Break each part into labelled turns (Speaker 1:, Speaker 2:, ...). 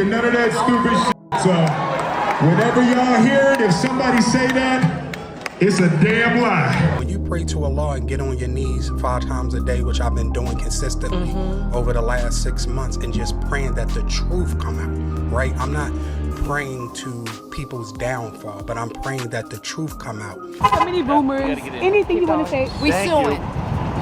Speaker 1: none of that stupid shit. So whenever y'all hear it, if somebody say that, it's a damn lie.
Speaker 2: When you pray to Allah and get on your knees 5 times a day, which I've been doing consistently over the last 6 months, and just praying that the truth come out, right? I'm not praying to people's downfall, but I'm praying that the truth come out.
Speaker 3: So many rumors, anything you want to say, we suing.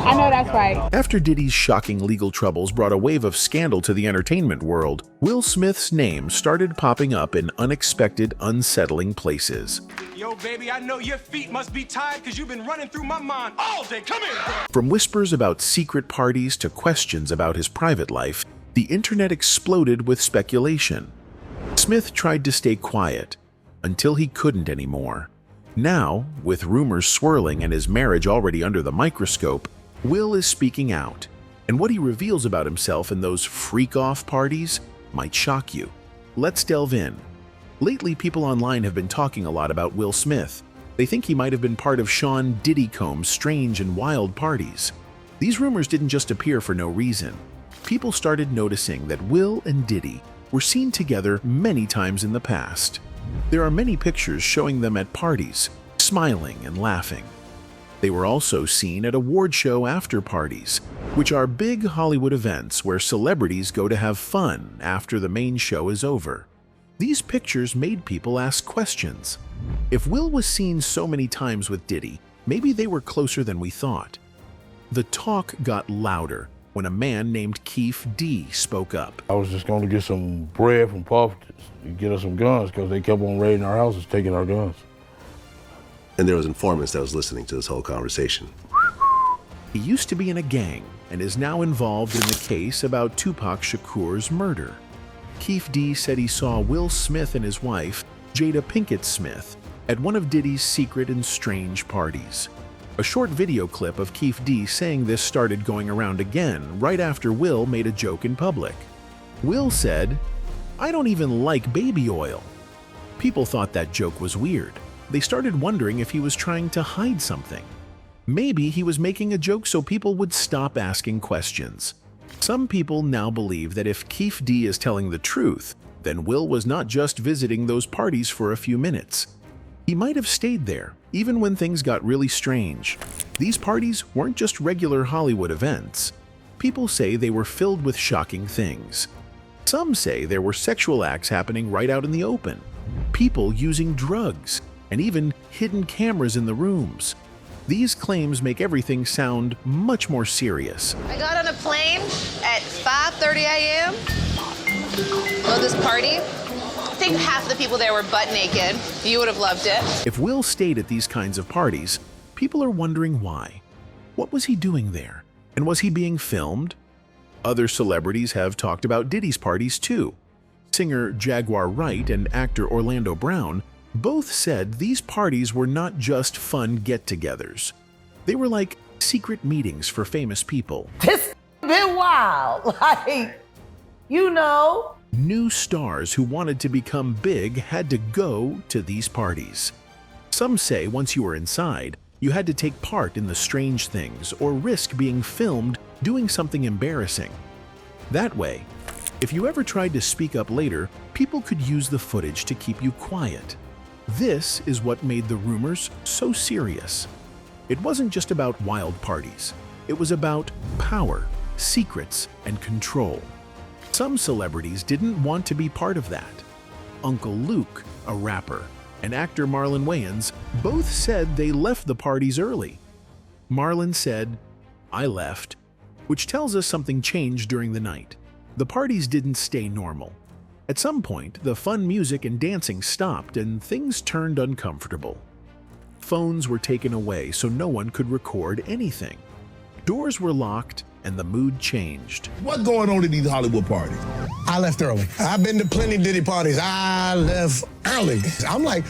Speaker 3: I know that's right.
Speaker 4: After Diddy's shocking legal troubles brought a wave of scandal to the entertainment world, Will Smith's name started popping up in unexpected, unsettling places.
Speaker 5: Yo, baby, I know your feet must be tired because you've been running through my mind all day. Come here, bro.
Speaker 4: From whispers about secret parties to questions about his private life, the internet exploded with speculation. Smith tried to stay quiet until he couldn't anymore. Now, with rumors swirling and his marriage already under the microscope, Will is speaking out, and what he reveals about himself in those freak-off parties might shock you. Let's delve in. Lately, people online have been talking a lot about Will Smith. They think he might have been part of Sean Diddy Combs' strange and wild parties. These rumors didn't just appear for no reason. People started noticing that Will and Diddy were seen together many times in the past. There are many pictures showing them at parties, smiling and laughing. They were also seen at award show after parties, which are big Hollywood events where celebrities go to have fun after the main show is over. These pictures made people ask questions. If Will was seen so many times with Diddy, maybe they were closer than we thought. The talk got louder when a man named Keefe D spoke up.
Speaker 6: I was just going to get some bread from Puff to get us some guns because they kept on raiding our houses, taking our guns.
Speaker 7: And there was informants that was listening to this whole conversation.
Speaker 4: He used to be in a gang and is now involved in the case about Tupac Shakur's murder. Keefe D said he saw Will Smith and his wife, Jada Pinkett Smith, at one of Diddy's secret and strange parties. A short video clip of Keefe D saying this started going around again right after Will made a joke in public. Will said, "I don't even like baby oil." People thought that joke was weird. They started wondering if he was trying to hide something. Maybe he was making a joke so people would stop asking questions. Some people now believe that if Keefe D is telling the truth, then Will was not just visiting those parties for a few minutes. He might have stayed there, even when things got really strange. These parties weren't just regular Hollywood events. People say they were filled with shocking things. Some say there were sexual acts happening right out in the open, people using drugs, and even hidden cameras in the rooms. These claims make everything sound much more serious.
Speaker 8: I got on a plane at 5:30 a.m. Go to this party. I think half the people there were butt naked. You would have loved it.
Speaker 4: If Will stayed at these kinds of parties, people are wondering why. What was he doing there? And was he being filmed? Other celebrities have talked about Diddy's parties too. Singer Jaguar Wright and actor Orlando Brown both said these parties were not just fun get-togethers. They were like secret meetings for famous people.
Speaker 9: This been wild, like, you know.
Speaker 4: New stars who wanted to become big had to go to these parties. Some say once you were inside, you had to take part in the strange things or risk being filmed doing something embarrassing. That way, if you ever tried to speak up later, people could use the footage to keep you quiet. This is what made the rumors so serious. It wasn't just about wild parties. It was about power, secrets, and control. Some celebrities didn't want to be part of that. Uncle Luke, a rapper, and actor Marlon Wayans both said they left the parties early. Marlon said, "I left," which tells us something changed during the night. The parties didn't stay normal. At some point, the fun music and dancing stopped and things turned uncomfortable. Phones were taken away so no one could record anything. Doors were locked and the mood changed.
Speaker 10: What's going on at these Hollywood parties? I left early. I've been to plenty Diddy parties. I left early. I'm like,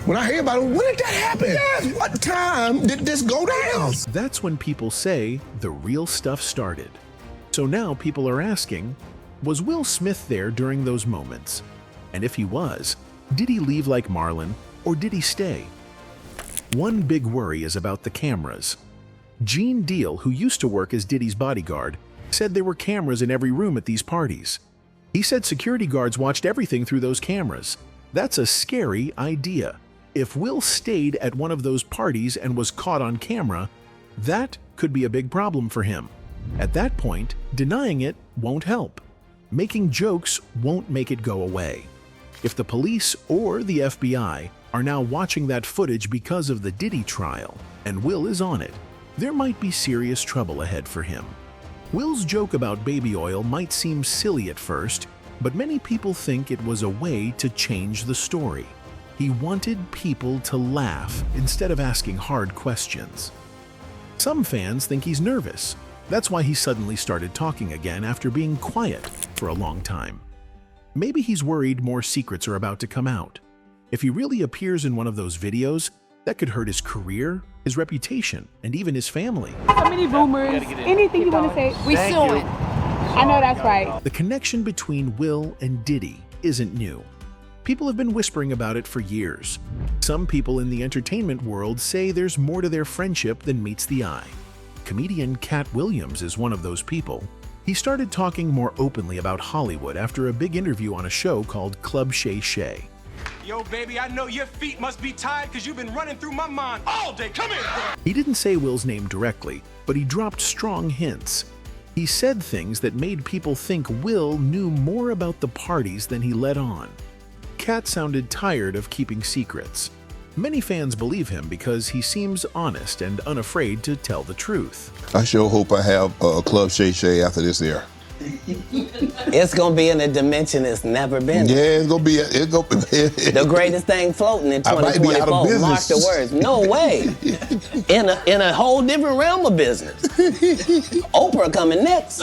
Speaker 10: when I hear about it, when did that happen? Yes. What time did this go down?
Speaker 4: That's when people say the real stuff started. So now people are asking, was Will Smith there during those moments? And if he was, did he leave like Marlon, or did he stay? One big worry is about the cameras. Gene Deal, who used to work as Diddy's bodyguard, said there were cameras in every room at these parties. He said security guards watched everything through those cameras. That's a scary idea. If Will stayed at one of those parties and was caught on camera, that could be a big problem for him. At that point, denying it won't help. Making jokes won't make it go away. If the police or the FBI are now watching that footage because of the Diddy trial, and Will is on it, there might be serious trouble ahead for him. Will's joke about baby oil might seem silly at first, but many people think it was a way to change the story. He wanted people to laugh instead of asking hard questions. Some fans think he's nervous. That's why he suddenly started talking again after being quiet for a long time. Maybe he's worried more secrets are about to come out. If he really appears in one of those videos, that could hurt his career, his reputation, and even his family.
Speaker 3: So many rumors. Anything you want to say, we suing. I know that's right.
Speaker 4: The connection between Will and Diddy isn't new. People have been whispering about it for years. Some people in the entertainment world say there's more to their friendship than meets the eye. Comedian Cat Williams is one of those people. He started talking more openly about Hollywood after a big interview on a show called Club Shay Shay.
Speaker 5: Yo, baby, I know your feet must be tired because you've been running through my mind all day. Come here, girl.
Speaker 4: He didn't say Will's name directly, but he dropped strong hints. He said things that made people think Will knew more about the parties than he let on. Cat sounded tired of keeping secrets. Many fans believe him because he seems honest and unafraid to tell the truth.
Speaker 11: I sure hope I have a Club Shay Shay after this year.
Speaker 12: It's gonna be in a dimension it's never been.
Speaker 11: Yeah, it's gonna be.
Speaker 12: The greatest thing floating in 2024. Mark the words. No way. In a whole different realm of business. Oprah coming next.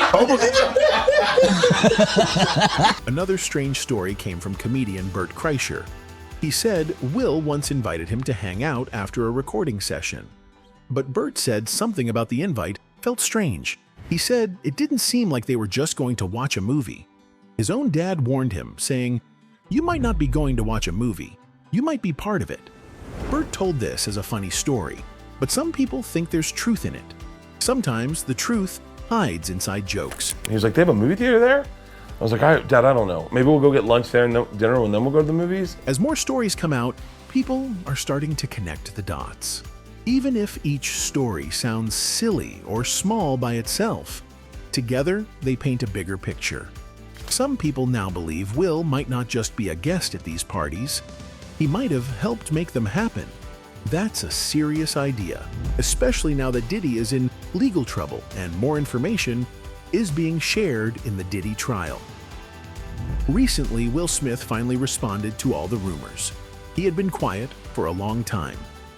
Speaker 4: Another strange story came from comedian Bert Kreischer. He said Will once invited him to hang out after a recording session. But Bert said something about the invite felt strange. He said it didn't seem like they were just going to watch a movie. His own dad warned him, saying, "You might not be going to watch a movie. You might be part of it." Bert told this as a funny story, but some people think there's truth in it. Sometimes the truth hides inside jokes.
Speaker 13: He was like, "They have a movie theater there?" I was like, Dad, I don't know. Maybe we'll go get lunch there and dinner and then we'll go to the movies.
Speaker 4: As more stories come out, people are starting to connect the dots. Even if each story sounds silly or small by itself, together they paint a bigger picture. Some people now believe Will might not just be a guest at these parties, he might have helped make them happen. That's a serious idea, especially now that Diddy is in legal trouble and more information is being shared in the Diddy trial. Recently, Will Smith finally responded to all the rumors. He had been quiet for a long time,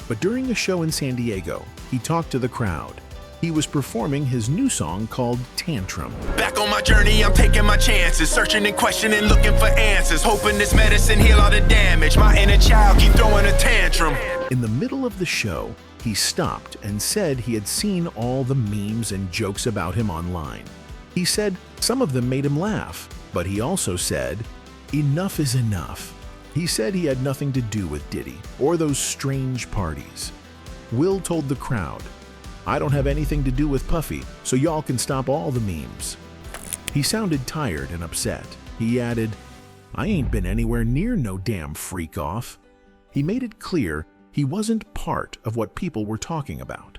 Speaker 4: but during a show in San Diego, he talked to the crowd. He was performing his new song called Tantrum.
Speaker 14: Back on my journey, I'm taking my chances, searching and questioning, looking for answers, hoping this medicine heal all the damage. My inner child keep throwing a tantrum.
Speaker 4: In the middle of the show, he stopped and said he had seen all the memes and jokes about him online. He said some of them made him laugh, but he also said, "Enough is enough." He said he had nothing to do with Diddy or those strange parties. Will told the crowd, "I don't have anything to do with Puffy, so y'all can stop all the memes." He sounded tired and upset. He added, "I ain't been anywhere near no damn freak off." He made it clear he wasn't part of what people were talking about.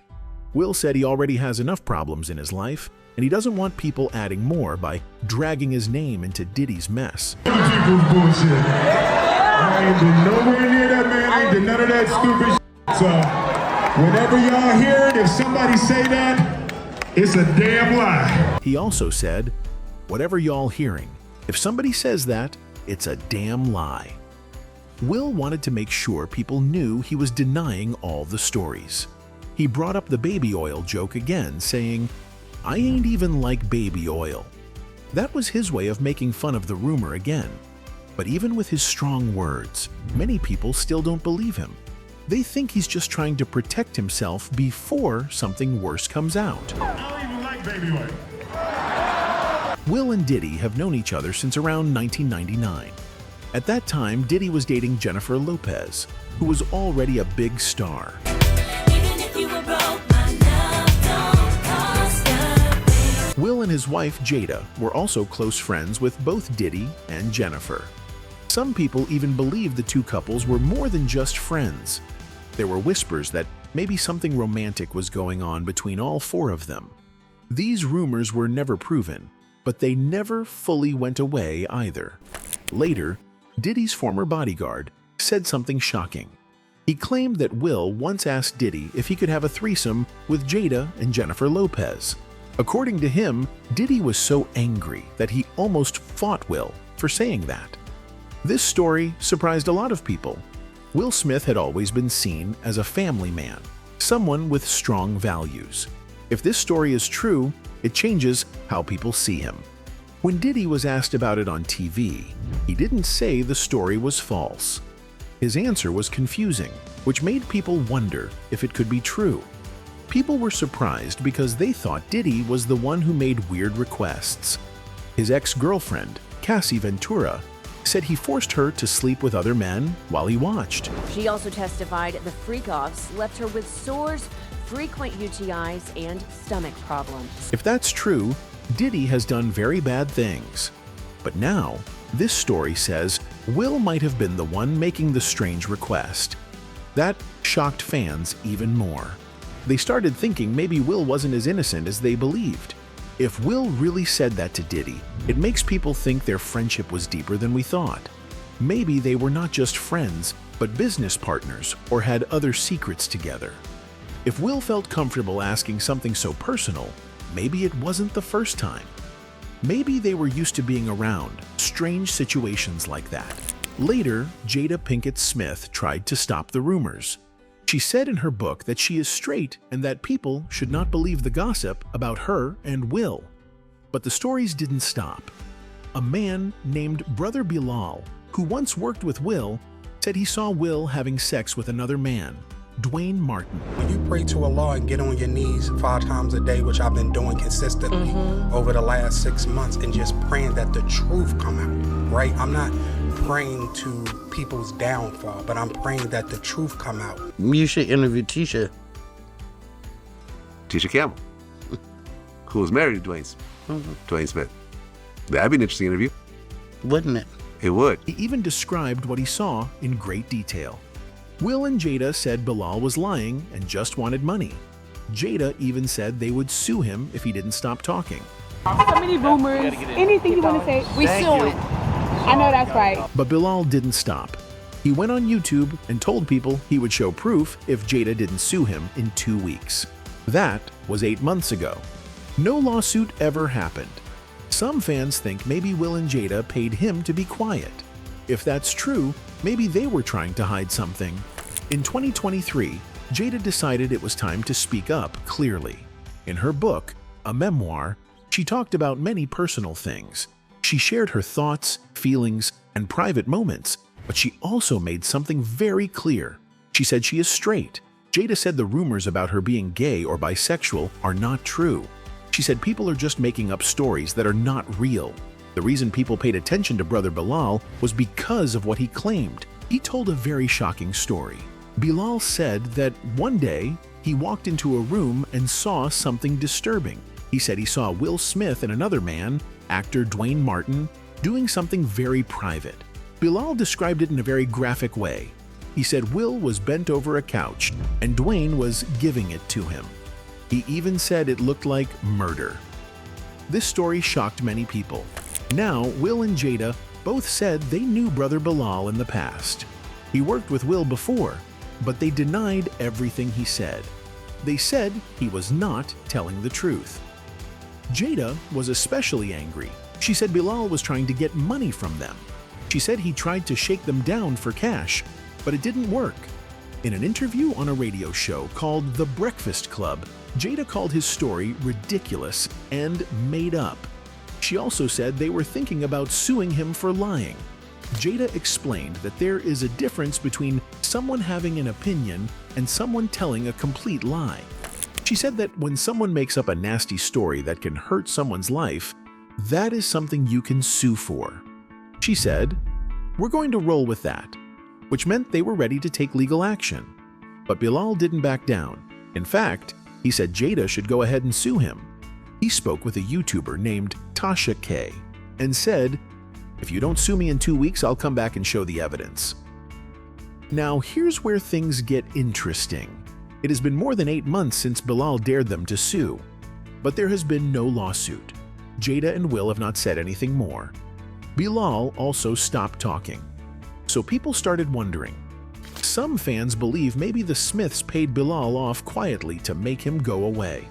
Speaker 4: Will said he already has enough problems in his life, and he doesn't want people adding more by dragging his name into Diddy's mess.
Speaker 1: People's bullshit. I ain't been nowhere near that man. I ain't did none of that stupid shit. So, whenever y'all hear it, if somebody say that, it's a damn lie.
Speaker 4: He also said, "Whatever y'all hearing, if somebody says that, it's a damn lie." Will wanted to make sure people knew he was denying all the stories. He brought up the baby oil joke again, saying, "I ain't even like baby oil." That was his way of making fun of the rumor again. But even with his strong words, many people still don't believe him. They think he's just trying to protect himself before something worse comes out.
Speaker 1: I don't even like baby oil.
Speaker 4: Will and Diddy have known each other since around 1999. At that time, Diddy was dating Jennifer Lopez, who was already a big star. Will and his wife Jada were also close friends with both Diddy and Jennifer. Some people even believed the two couples were more than just friends. There were whispers that maybe something romantic was going on between all four of them. These rumors were never proven, but they never fully went away either. Later, Diddy's former bodyguard said something shocking. He claimed that Will once asked Diddy if he could have a threesome with Jada and Jennifer Lopez. According to him, Diddy was so angry that he almost fought Will for saying that. This story surprised a lot of people. Will Smith had always been seen as a family man, someone with strong values. If this story is true, it changes how people see him. When Diddy was asked about it on TV, he didn't say the story was false. His answer was confusing, which made people wonder if it could be true. People were surprised because they thought Diddy was the one who made weird requests. His ex-girlfriend, Cassie Ventura, said he forced her to sleep with other men while he watched.
Speaker 15: She also testified the freak-offs left her with sores, frequent UTIs, and stomach problems.
Speaker 4: If that's true, Diddy has done very bad things. But now, this story says Will might have been the one making the strange request. That shocked fans even more. They started thinking maybe Will wasn't as innocent as they believed. If Will really said that to Diddy, it makes people think their friendship was deeper than we thought. Maybe they were not just friends, but business partners or had other secrets together. If Will felt comfortable asking something so personal, maybe it wasn't the first time. Maybe they were used to being around strange situations like that. Later, Jada Pinkett Smith tried to stop the rumors. She said in her book that she is straight and that people should not believe the gossip about her and Will. But the stories didn't stop. A man named Brother Bilal, who once worked with Will, said he saw Will having sex with another man, Dwayne Martin.
Speaker 2: When you pray to Allah and get on your knees 5 times a day, which I've been doing consistently over the last 6 months, and just praying that the truth come out, right? I'm not praying to people's downfall, but I'm praying that the truth come out.
Speaker 16: You should interview Tisha.
Speaker 7: Tisha Campbell, who was married to Dwayne Smith. That'd be an interesting interview.
Speaker 16: Wouldn't it?
Speaker 7: It would.
Speaker 4: He even described what he saw in great detail. Will and Jada said Bilal was lying and just wanted money. Jada even said they would sue him if he didn't stop talking.
Speaker 3: So many rumors. Anything you want to say, we suing. I know that's right.
Speaker 4: But Bilal didn't stop. He went on YouTube and told people he would show proof if Jada didn't sue him in 2 weeks. That was 8 months ago. No lawsuit ever happened. Some fans think maybe Will and Jada paid him to be quiet. If that's true, maybe they were trying to hide something. In 2023, Jada decided it was time to speak up clearly. In her book, a memoir, she talked about many personal things. She shared her thoughts, feelings, and private moments, but she also made something very clear. She said she is straight. Jada said the rumors about her being gay or bisexual are not true. She said people are just making up stories that are not real. The reason people paid attention to Brother Bilal was because of what he claimed. He told a very shocking story. Bilal said that one day he walked into a room and saw something disturbing. He said he saw Will Smith and another man, actor Dwayne Martin, doing something very private. Bilal described it in a very graphic way. He said Will was bent over a couch and Dwayne was giving it to him. He even said it looked like murder. This story shocked many people. Now, Will and Jada both said they knew Brother Bilal in the past. He worked with Will before, but they denied everything he said. They said he was not telling the truth. Jada was especially angry. She said Bilal was trying to get money from them. She said he tried to shake them down for cash, but it didn't work. In an interview on a radio show called The Breakfast Club, Jada called his story ridiculous and made up. She also said they were thinking about suing him for lying. Jada explained that there is a difference between someone having an opinion and someone telling a complete lie. She said that when someone makes up a nasty story that can hurt someone's life, that is something you can sue for. She said, "We're going to roll with that," which meant they were ready to take legal action. But Bilal didn't back down. In fact, he said Jada should go ahead and sue him. He spoke with a YouTuber named Tasha K and said, "If you don't sue me in 2 weeks, I'll come back and show the evidence." Now, here's where things get interesting. It has been more than 8 months since Bilal dared them to sue, but there has been no lawsuit. Jada and Will have not said anything more. Bilal also stopped talking. So people started wondering. Some fans believe maybe the Smiths paid Bilal off quietly to make him go away.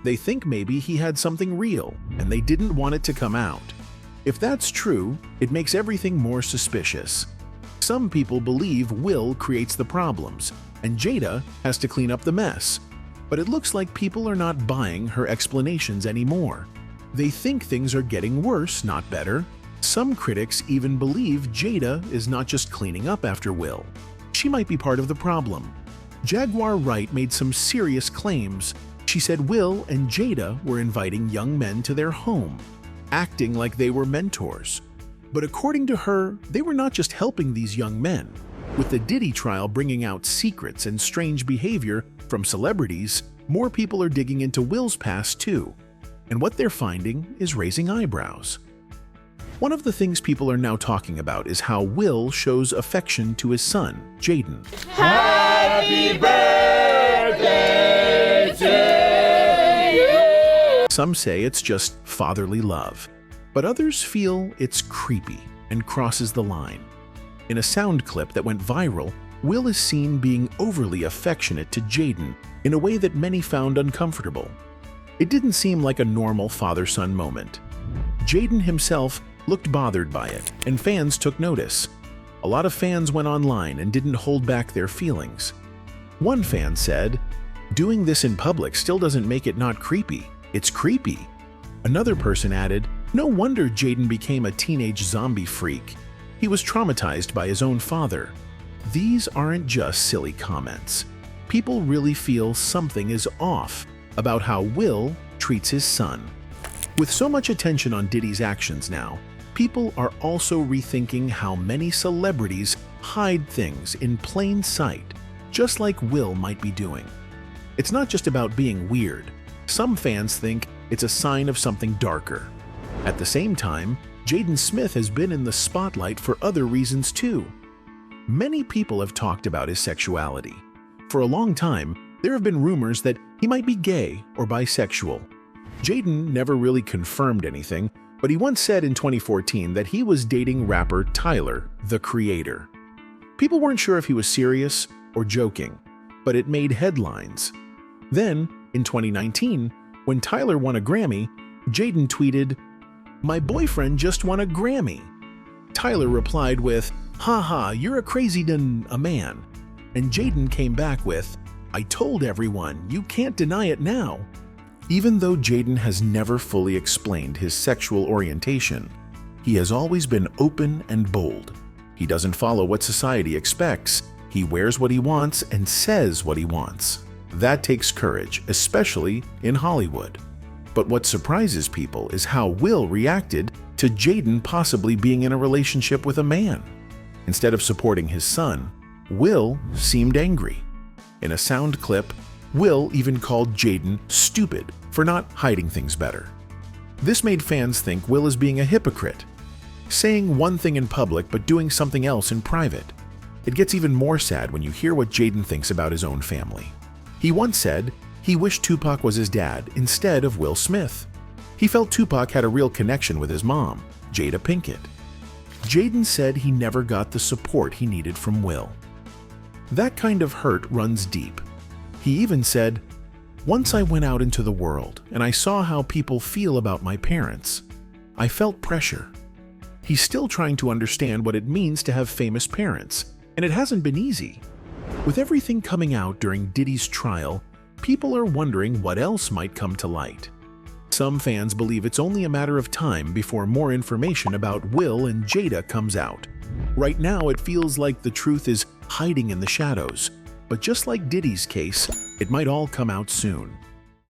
Speaker 4: They think maybe he had something real and they didn't want it to come out. If that's true, it makes everything more suspicious. Some people believe Will creates the problems and Jada has to clean up the mess. But it looks like people are not buying her explanations anymore. They think things are getting worse, not better. Some critics even believe Jada is not just cleaning up after Will. She might be part of the problem. Jaguar Wright made some serious claims. She said Will and Jada were inviting young men to their home, acting like they were mentors. But according to her, they were not just helping these young men. With the Diddy trial bringing out secrets and strange behavior from celebrities, more people are digging into Will's past too. And what they're finding is raising eyebrows. One of the things people are now talking about is how Will shows affection to his son, Jaden.
Speaker 17: Happy birthday to you!
Speaker 4: Some say it's just fatherly love, but others feel it's creepy and crosses the line. In a sound clip that went viral, Will is seen being overly affectionate to Jaden in a way that many found uncomfortable. It didn't seem like a normal father-son moment. Jaden himself looked bothered by it, and fans took notice. A lot of fans went online and didn't hold back their feelings. One fan said, "Doing this in public still doesn't make it not creepy. It's creepy." Another person added, "No wonder Jaden became a teenage zombie freak. He was traumatized by his own father." These aren't just silly comments. People really feel something is off about how Will treats his son. With so much attention on Diddy's actions now, people are also rethinking how many celebrities hide things in plain sight, just like Will might be doing. It's not just about being weird. Some fans think it's a sign of something darker. At the same time, Jaden Smith has been in the spotlight for other reasons too. Many people have talked about his sexuality. For a long time, there have been rumors that he might be gay or bisexual. Jaden never really confirmed anything, but he once said in 2014 that he was dating rapper Tyler, the Creator. People weren't sure if he was serious or joking, but it made headlines. Then, in 2019, when Tyler won a Grammy, Jaden tweeted, "My boyfriend just won a Grammy." Tyler replied with, "Haha, you're a crazy a man." And Jaden came back with, "I told everyone, you can't deny it now." Even though Jaden has never fully explained his sexual orientation, he has always been open and bold. He doesn't follow what society expects. He wears what he wants and says what he wants. That takes courage, especially in Hollywood. But what surprises people is how Will reacted to Jaden possibly being in a relationship with a man. Instead of supporting his son, Will seemed angry. In a sound clip, Will even called Jaden stupid for not hiding things better. This made fans think Will is being a hypocrite, saying one thing in public but doing something else in private. It gets even more sad when you hear what Jaden thinks about his own family. He once said he wished Tupac was his dad instead of Will Smith. He felt Tupac had a real connection with his mom, Jada Pinkett. Jaden said he never got the support he needed from Will. That kind of hurt runs deep. He even said, "Once I went out into the world and I saw how people feel about my parents, I felt pressure." He's still trying to understand what it means to have famous parents, and it hasn't been easy. With everything coming out during Diddy's trial, people are wondering what else might come to light. Some fans believe it's only a matter of time before more information about Will and Jada comes out. Right now, it feels like the truth is hiding in the shadows, but just like Diddy's case, it might all come out soon.